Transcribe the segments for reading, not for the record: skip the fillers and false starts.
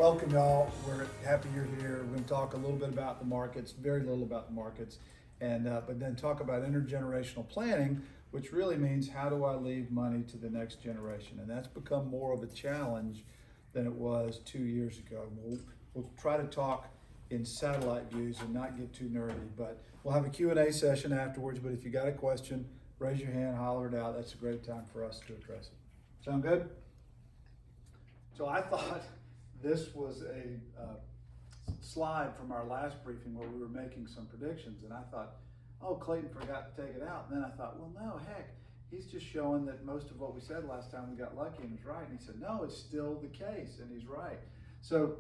Welcome, y'all. We're happy you're here. We're going to talk a little bit about the markets, very little about the markets, and but then talk about intergenerational planning, which really means how do I leave money to the next generation? And that's become more of a challenge than it was 2 years ago. We'll try to talk in satellite views and not get too nerdy, but we'll have a Q&A session afterwards. But if you got a question, raise your hand, holler it out. That's a great time for us to address it. Sound good? So I thought this was a slide from our last briefing where we were making some predictions, and I thought, oh, Clayton forgot to take it out. And then I thought, well, no, heck, he's just showing that most of what we said last time we got lucky and was right. And he said, no, it's still the case, and he's right. So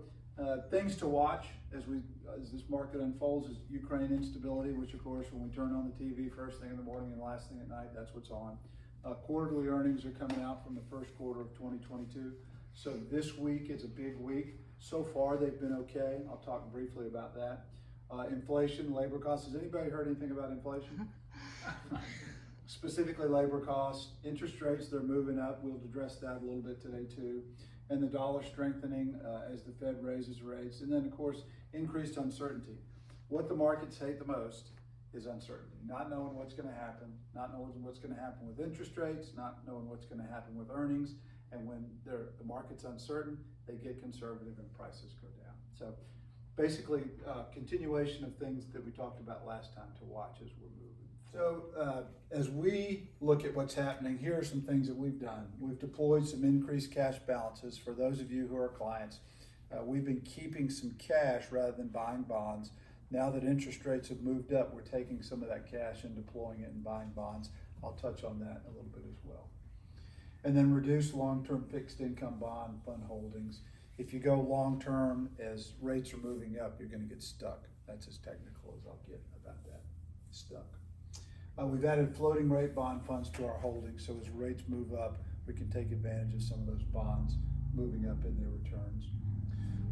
things to watch as this market unfolds is Ukraine instability, which of course when we turn on the TV first thing in the morning and last thing at night, that's what's on. Quarterly earnings are coming out from the first quarter of 2022. So this week is a big week. So far they've been okay. I'll talk briefly about that. Inflation, labor costs. Has anybody heard anything about inflation? Specifically labor costs, interest rates, they're moving up. We'll address that a little bit today too. And the dollar strengthening as the Fed raises rates. And then of course, increased uncertainty. What the markets hate the most is uncertainty. Not knowing what's gonna happen, not knowing what's gonna happen with interest rates, not knowing what's gonna happen with earnings. And when the market's uncertain, they get conservative and prices go down. So basically, continuation of things that we talked about last time to watch as we're moving. So as we look at what's happening, here are some things that we've done. We've deployed some increased cash balances. For those of you who are clients, we've been keeping some cash rather than buying bonds. Now that interest rates have moved up, we're taking some of that cash and deploying it and buying bonds. I'll touch on that a little bit as well. And then reduce long-term fixed income bond fund holdings. If you go long-term, as rates are moving up, you're gonna get stuck. That's as technical as I'll get about that, stuck. We've added floating rate bond funds to our holdings, so as rates move up, we can take advantage of some of those bonds moving up in their returns.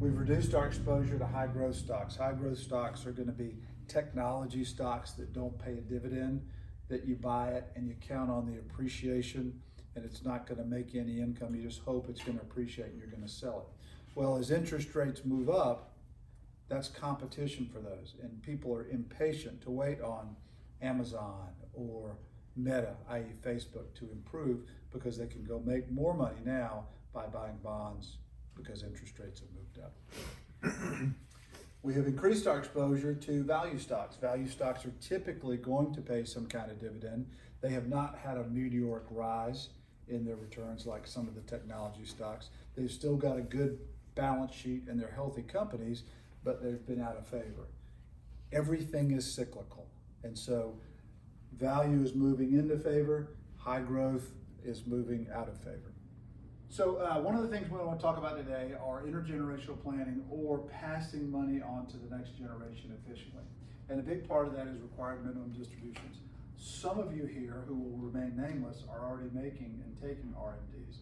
We've reduced our exposure to high growth stocks. High growth stocks are gonna be technology stocks that don't pay a dividend, that you buy it and you count on the appreciation, and it's not going to make any income. You just hope it's going to appreciate and you're going to sell it. Well, as interest rates move up, that's competition for those. And people are impatient to wait on Amazon or Meta, i.e. Facebook, to improve because they can go make more money now by buying bonds because interest rates have moved up. We have increased our exposure to value stocks. Value stocks are typically going to pay some kind of dividend. They have not had a meteoric rise in their returns like some of the technology stocks. They've still got a good balance sheet and they're healthy companies, but they've been out of favor. Everything is cyclical. And so value is moving into favor, high growth is moving out of favor. So one of the things we want to talk about today are intergenerational planning or passing money on to the next generation efficiently. And a big part of that is required minimum distributions. Some of you here who will remain nameless are already making and taking RMDs.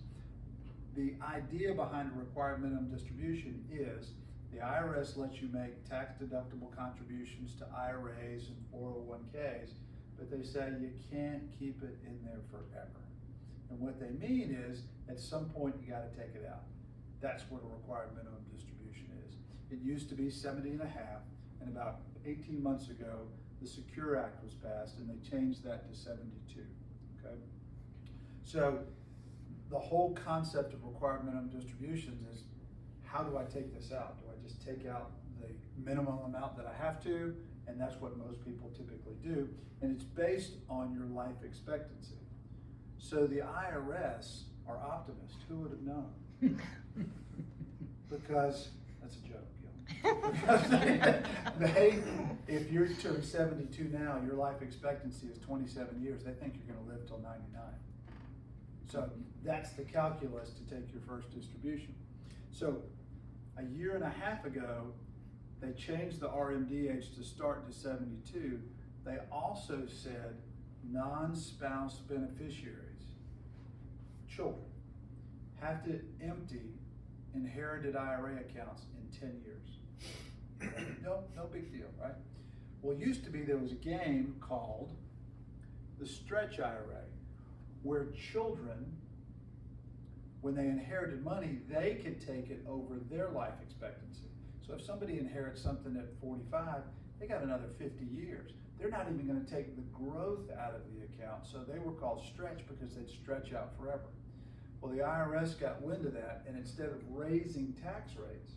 The idea behind a required minimum distribution is the IRS lets you make tax-deductible contributions to IRAs and 401ks, but they say you can't keep it in there forever. And what they mean is, at some point you got to take it out. That's what a required minimum distribution is. It used to be 70 and a half, and about 18 months ago, the Secure Act was passed and they changed that to 72, okay? So the whole concept of required minimum distributions is, how do I take this out? Do I just take out the minimum amount that I have to? And that's what most people typically do. And it's based on your life expectancy. So the IRS are optimists. Who would have known? Because, that's a joke. Because they, if you're turning 72 now, your life expectancy is 27 years. They think you're going to live till 99. So that's the calculus to take your first distribution. So a year and a half ago, they changed the RMD age to start to 72. They also said non-spouse beneficiaries, children, have to empty inherited IRA accounts in 10 years. No big deal, right? Well, it used to be there was a game called the Stretch IRA, where children when they inherited money, they could take it over their life expectancy. So if somebody inherits something at 45, they got another 50 years. They're not even going to take the growth out of the account, so they were called stretch because they'd stretch out forever. Well, the IRS got wind of that, and instead of raising tax rates,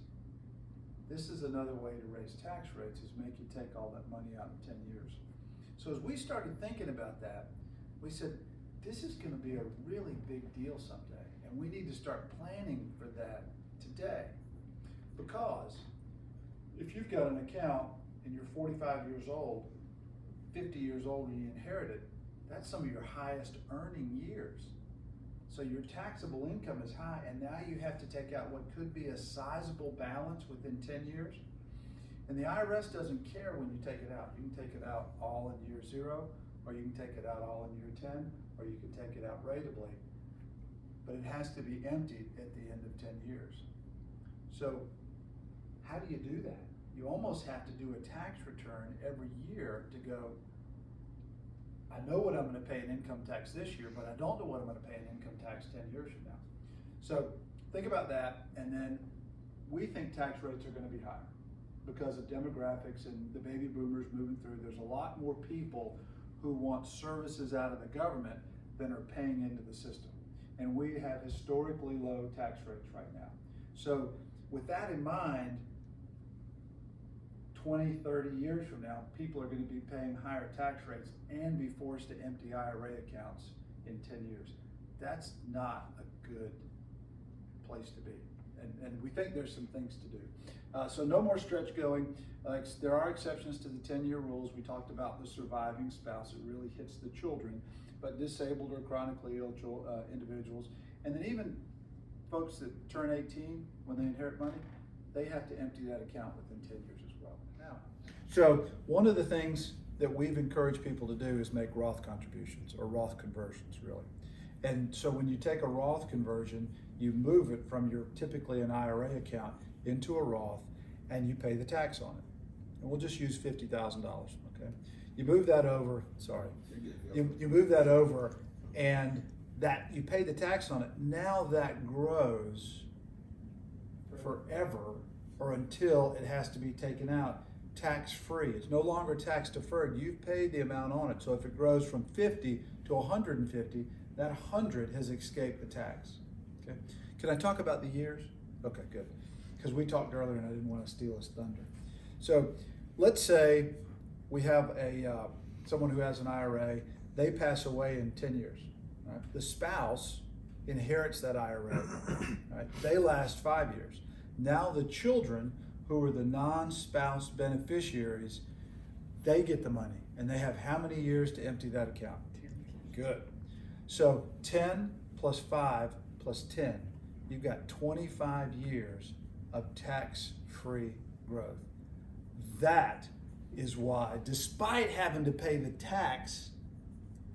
this is another way to raise tax rates, is make you take all that money out in 10 years. So as we started thinking about that, we said, this is going to be a really big deal someday, and we need to start planning for that today. Because if you've got an account and you're 45 years old, 50 years old and you inherit it, that's some of your highest earning years. So your taxable income is high, and now you have to take out what could be a sizable balance within 10 years. And the IRS doesn't care when you take it out. You can take it out all in year 0, or you can take it out all in year 10, or you can take it out ratably. But it has to be emptied at the end of 10 years. So how do you do that? You almost have to do a tax return every year to go, I know what I'm going to pay in income tax this year, but I don't know what I'm going to pay in income tax 10 years from now. So think about that, and then we think tax rates are going to be higher because of demographics and the baby boomers moving through. There's a lot more people who want services out of the government than are paying into the system. And we have historically low tax rates right now. So with that in mind, 20, 30 years from now, people are going to be paying higher tax rates and be forced to empty IRA accounts in 10 years. That's not a good place to be. And we think there's some things to do. So no more stretch going. There are exceptions to the 10-year rules. We talked about the surviving spouse. It really hits the children, but disabled or chronically ill individuals. And then even folks that turn 18 when they inherit money, they have to empty that account within 10 years as well. Now, so one of the things that we've encouraged people to do is make Roth contributions, or Roth conversions, really. And so when you take a Roth conversion, you move it from your typically an IRA account into a Roth, and you pay the tax on it. And we'll just use $50,000, okay? You move that over, you move that over, and that you pay the tax on it. Now that grows forever, or until it has to be taken out tax-free. It's no longer tax deferred. You've paid the amount on it. So if it grows from 50 to 150, that 100 has escaped the tax. Okay. Can I talk about the years? Okay, good. Because we talked earlier and I didn't want to steal his thunder. So let's say we have someone who has an IRA, they pass away in 10 years. Right? The spouse inherits that IRA. Right? They last 5 years. Now the children, who are the non-spouse beneficiaries, they get the money, and they have how many years to empty that account? 10. Good. So 10 plus 5 plus 10, you've got 25 years of tax-free growth. That is why, despite having to pay the tax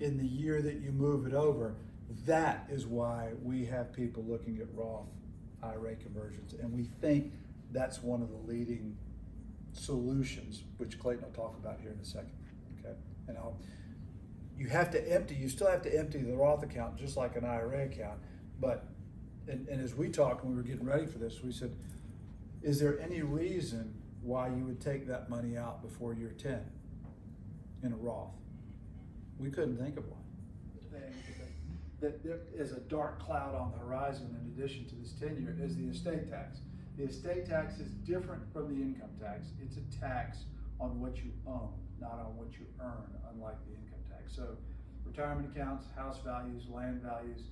in the year that you move it over, that is why we have people looking at Roth IRA conversions, and we think that's one of the leading solutions, which Clayton will talk about here in a second. Okay, and you have to empty. You still have to empty the Roth account just like an IRA account. But and as we talked when we were getting ready for this, we said, is there any reason why you would take that money out before year 10 in a Roth? We couldn't think of one. That there is a dark cloud on the horizon in addition to this tenure is the estate tax. The estate tax is different from the income tax. It's a tax on what you own, not on what you earn, unlike the income tax. So retirement accounts, house values, land values,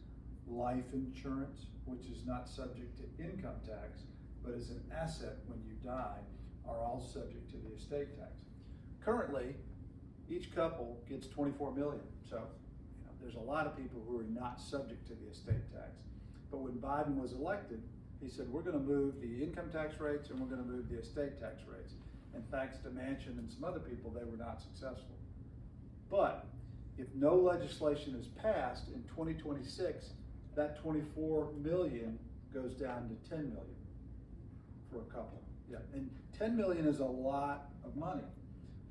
life insurance, which is not subject to income tax, but is an asset when you die, are all subject to the estate tax. Currently, each couple gets $24 million. So there's a lot of people who are not subject to the estate tax. But when Biden was elected, he said, we're going to move the income tax rates and we're going to move the estate tax rates. And thanks to Manchin and some other people, they were not successful. But if no legislation is passed in 2026, that 24 million goes down to 10 million for a couple. Yeah, and 10 million is a lot of money.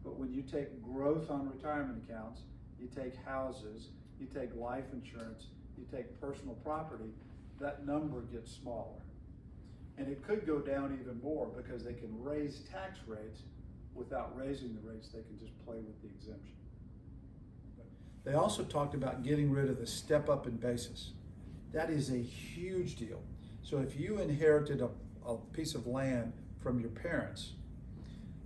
But when you take growth on retirement accounts, you take houses, you take life insurance, you take personal property, that number gets smaller. And it could go down even more because they can raise tax rates without raising the rates. They can just play with the exemption. They also talked about getting rid of the step up in basis. That is a huge deal. So if you inherited a piece of land from your parents,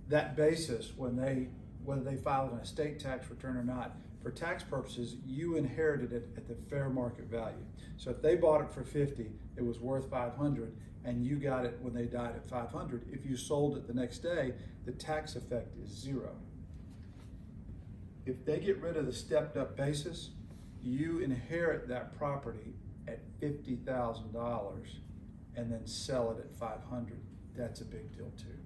that basis, whether they filed an estate tax return or not, for tax purposes, you inherited it at the fair market value. So if they bought it for 50, it was worth 500, and you got it when they died at 500. If you sold it the next day, the tax effect is 0. If they get rid of the stepped up basis, you inherit that property at $50,000 and then sell it at 500. That's a big deal too.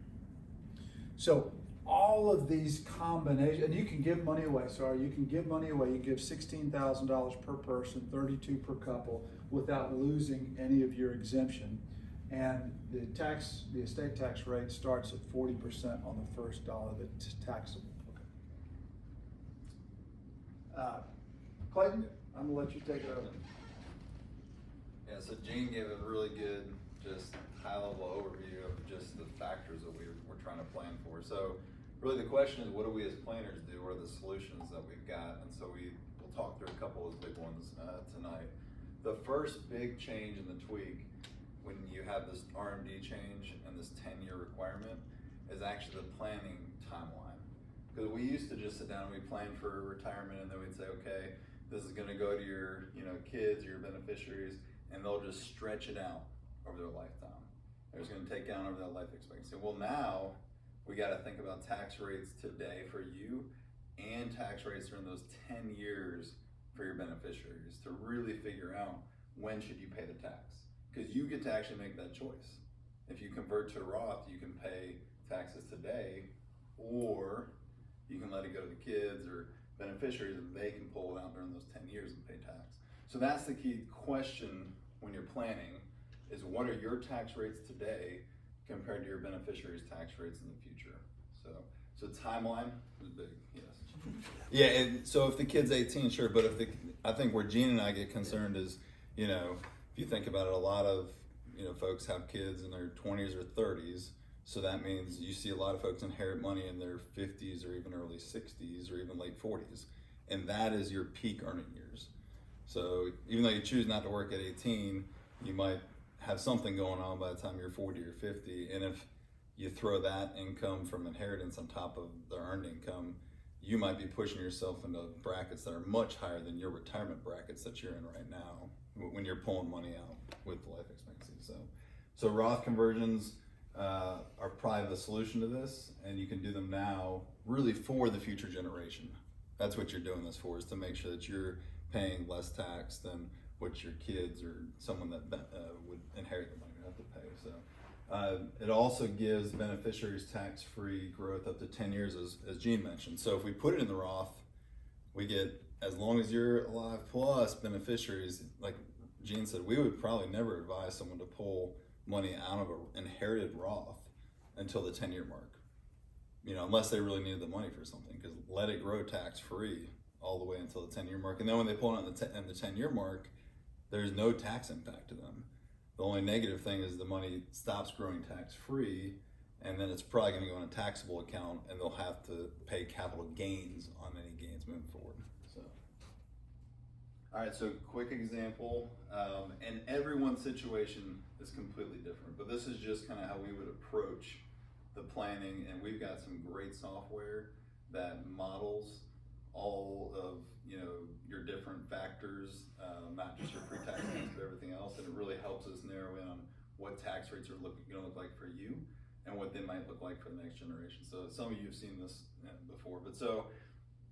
So all of these combinations, and you can give money away, you can give money away. You give $16,000 per person, $32,000 per couple, without losing any of your exemption. And the estate tax rate starts at 40% on the first dollar that's taxable. Clayton, I'm gonna let you take it over. Yeah, so Gene gave a really good, just high-level overview of just the factors that we're trying to plan for. So really the question is, what do we as planners do? What are the solutions that we've got? And so we'll talk through a couple of those big ones tonight. The first big change in the tweak, when you have this RMD change and this 10-year requirement, is actually the planning timeline. Because we used to just sit down and we plan for retirement, and then we'd say, okay, this is gonna go to your kids or your beneficiaries, and they'll just stretch it out over their lifetime. They're just gonna take down over that life expectancy. Well, now we gotta think about tax rates today for you and tax rates during those 10 years for your beneficiaries to really figure out when should you pay the tax. Because you get to actually make that choice. If you convert to Roth, you can pay taxes today, or you can let it go to the kids or beneficiaries and they can pull it out during those 10 years and pay tax. So that's the key question when you're planning, is what are your tax rates today compared to your beneficiaries' tax rates in the future? So timeline is big, yes. Yeah, and so if the kid's 18, sure, but I think where Gene and I get concerned is, if you think about it, a lot of, folks have kids in their 20s or 30s. So that means you see a lot of folks inherit money in their 50s or even early 60s or even late 40s. And that is your peak earning years. So even though you choose not to work at 18, you might have something going on by the time you're 40 or 50. And if you throw that income from inheritance on top of the earned income, you might be pushing yourself into brackets that are much higher than your retirement brackets that you're in right now when you're pulling money out with life expectancy. So Roth conversions are probably the solution to this, and you can do them now really for the future generation. That's what you're doing this for, is to make sure that you're paying less tax than what your kids or someone that would inherit the money would have to pay. So it also gives beneficiaries tax-free growth up to 10 years, as Gene mentioned. So if we put it in the Roth, we get, as long as you're alive, plus beneficiaries. Like Gene said, we would probably never advise someone to pull money out of an inherited Roth until the 10-year mark, unless they really needed the money for something, because let it grow tax-free all the way until the 10-year mark. And then when they pull it on the 10-year mark, there's no tax impact to them. The only negative thing is the money stops growing tax-free, and then it's probably going to go in a taxable account, and they'll have to pay capital gains on any gains moving forward. So, all right, so quick example, and everyone's situation is completely different, but this is just kind of how we would approach the planning, and we've got some great software that models all of your different factors, not just your pre-tax tax, but everything else, and it really helps us narrow in on what tax rates are going to look like for you and what they might look like for the next generation. So some of you have seen this before, but so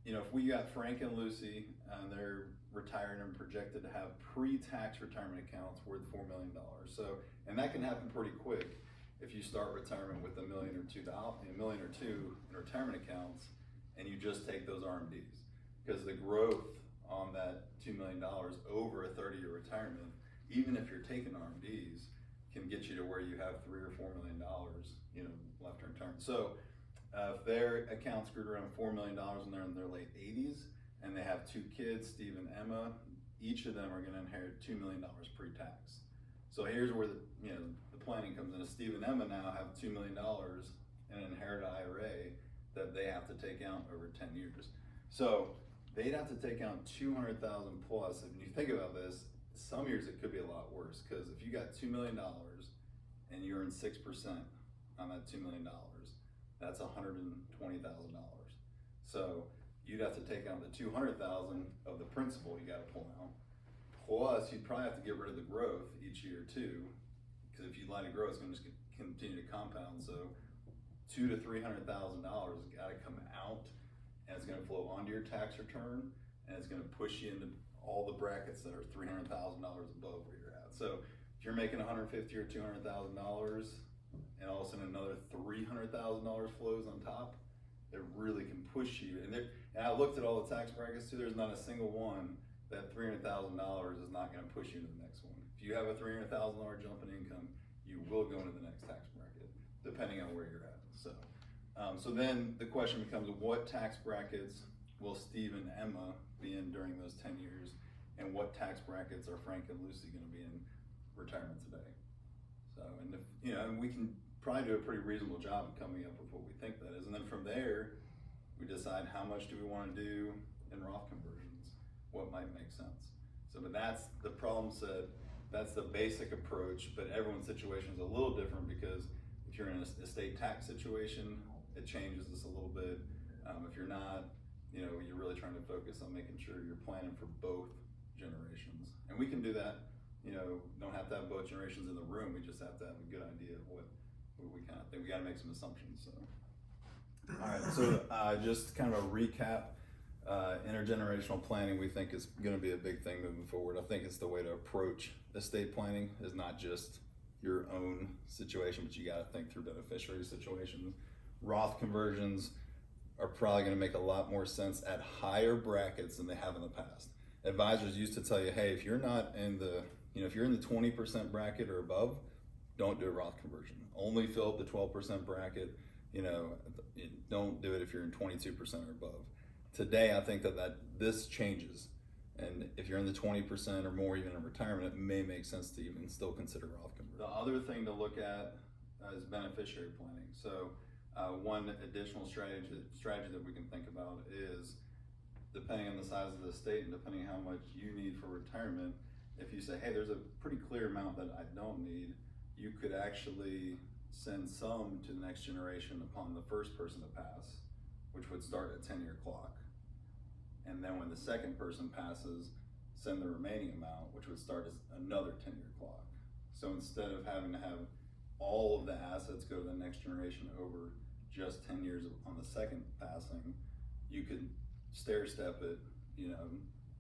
if we got Frank and Lucy, they're retired and projected to have pre-tax retirement accounts worth $4 million. So, and that can happen pretty quick if you start retirement with $1 million or $2 in retirement accounts, and you just take those RMDs, because the growth on that $2 million over a 30-year retirement, even if you're taking RMDs, can get you to where you have $3 or $4 million, left in retirement. So if their accounts grew around $4 million and they're in their late 80s, and they have 2 kids, Steve and Emma, each of them are going to inherit $2 million pre-tax. So here's where the planning comes in. If Steve and Emma now have $2 million in an inherited IRA that they have to take out over 10 years. So they'd have to take out 200,000 plus. And when you think about this, some years it could be a lot worse, because if you got $2 million and you earn 6% on that $2 million, that's $120,000. So you'd have to take out the 200,000 of the principal you got to pull out. Plus, you'd probably have to get rid of the growth each year too, because if you let it grow, it's going to just continue to compound. So $200,000 to $300,000 got to come out, and it's going to flow onto your tax return, and it's going to push you into all the brackets that are $300,000 above where you're at. So if you're making $150,000 or $200,000, and all of a sudden another $300,000 flows on top, it really can push you. And I looked at all the tax brackets too. There's not a single one that $300,000 is not going to push you to the next one. If you have a $300,000 jump in income, you will go into the next tax bracket, depending on where you're at. So then the question becomes, what tax brackets will Steve and Emma be in during those 10 years, and what tax brackets are Frank and Lucy going to be in retirement today? So, and and we can probably do a pretty reasonable job of coming up with what we think that is, and then from there, we decide how much do we want to do in Roth conversions. What might make sense. So, but that's the problem set. That's the basic approach, but everyone's situation is a little different, because if you're in an estate tax situation, it changes this a little bit. If you're not, you're really trying to focus on making sure you're planning for both generations. And we can do that, don't have to have both generations in the room. We just have to have a good idea of what we kind of think. We got to make some assumptions. So, all right. So just kind of a recap. Intergenerational planning, we think, is going to be a big thing moving forward. I think it's the way to approach estate planning, is not just your own situation, but you got to think through beneficiary situations. Roth conversions are probably going to make a lot more sense at higher brackets than they have in the past. Advisors used to tell you, hey, if you're not in the, if you're in the 20% bracket or above, don't do a Roth conversion. Only fill up the 12% bracket. Don't do it if you're in 22% or above. Today, I think that this changes. And if you're in the 20% or more, even in retirement, it may make sense to even still consider Roth conversion. The other thing to look at is beneficiary planning. So one additional strategy that we can think about is, depending on the size of the estate and depending how much you need for retirement, if you say, hey, there's a pretty clear amount that I don't need, you could actually send some to the next generation upon the first person to pass, which would start a 10-year clock. And then when the second person passes, send the remaining amount, which would start as another 10-year clock. So instead of having to have all of the assets go to the next generation over just 10 years on the second passing, you could stair step it,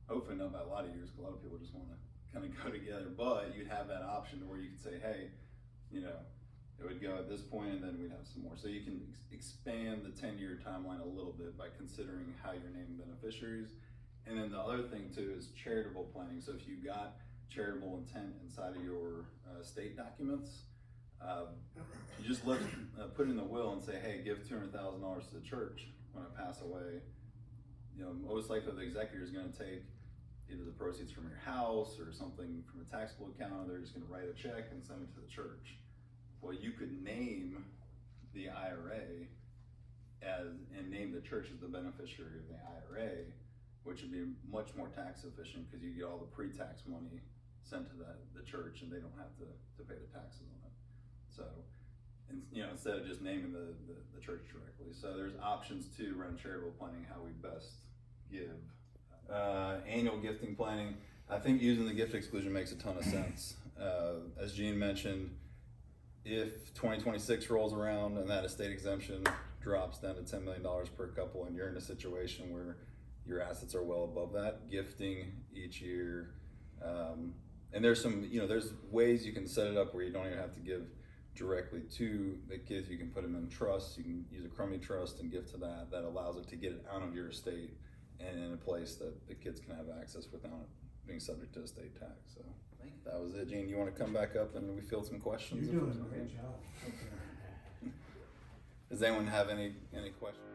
hopefully not by a lot of years, because a lot of people just want to kind of go together, but you'd have that option where you could say, hey, it would go at this point, and then we'd have some more. So you can expand the 10-year timeline a little bit by considering how you're naming beneficiaries. And then the other thing too is charitable planning. So if you got charitable intent inside of your estate documents, you just put in the will and say, hey, give $200,000 to the church when I pass away. Most likely the executor is going to take either the proceeds from your house or something from a taxable account, or they're just going to write a check and send it to the church. Well, you could name the IRA and name the church as the beneficiary of the IRA, which would be much more tax efficient, because you get all the pre-tax money sent to the church, and they don't have to pay the taxes on it. So, instead of just naming the church directly. So there's options too around charitable planning, how we best give. Annual gifting planning, I think using the gift exclusion makes a ton of sense. As Gene mentioned, if 2026 rolls around and that estate exemption drops down to $10 million per couple, and you're in a situation where your assets are well above that, gifting each year, and there's some, there's ways you can set it up where you don't even have to give directly to the kids. You can put them in trust. You can use a crummy trust and give to that allows it to get it out of your estate and in a place that the kids can have access without being subject to estate tax. So I think that was it. Gene, you want to come back up and we field some questions? You're doing a great job. Does anyone have any questions?